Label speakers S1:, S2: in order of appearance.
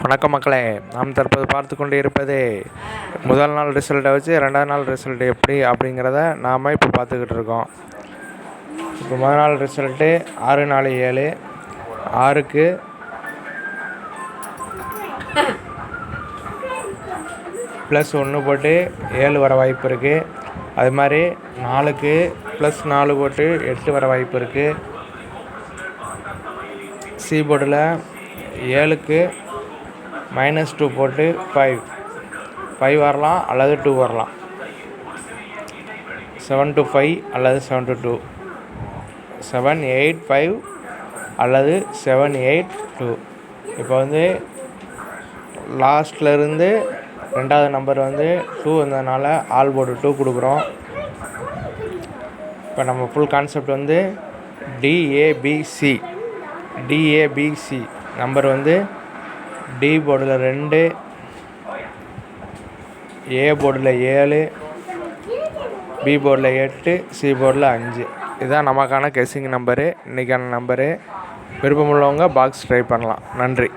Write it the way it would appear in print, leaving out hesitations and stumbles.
S1: வணக்கம் மக்களே, நாம் தற்போது பார்த்து கொண்டு இருப்பது முதல் நாள் ரிசல்ட்டை வச்சு ரெண்டாவது நாள் ரிசல்ட் எப்படி அப்படிங்கிறத நாம் இப்போ பார்த்துக்கிட்டு இருக்கோம். இப்போ முதல் நாள் ரிசல்ட்டு 6-4-7 6க்கு +1 போட்டு 7 வர வாய்ப்பு இருக்குது. அது மாதிரி 4க்கு +4 போட்டு 8 வர வாய்ப்பு இருக்குது. சி போர்டில் 7க்கு -2 போட்டு 5 வரலாம் அல்லது 2 வரலாம். 7 to 5 அல்லது 7 to 2, 7, 8, 5 அல்லது 7, 8, 2. இப்போ லாஸ்ட்லேருந்து ரெண்டாவது நம்பர் 2 வந்ததுனால ஆல் போர்டு 2 கொடுக்குறோம். இப்போ நம்ம full concept DABC number D போர்டில் 2, ஏ போர்டில் 7, பி போர்டில் 8, சி போர்டில் 5. இதுதான் நமக்கான கெஸ்ஸிங் நம்பரு, இன்றைக்கான நம்பரு. விருப்பமுள்ளவங்க பாக்ஸ் ட்ரை பண்ணலாம். நன்றி.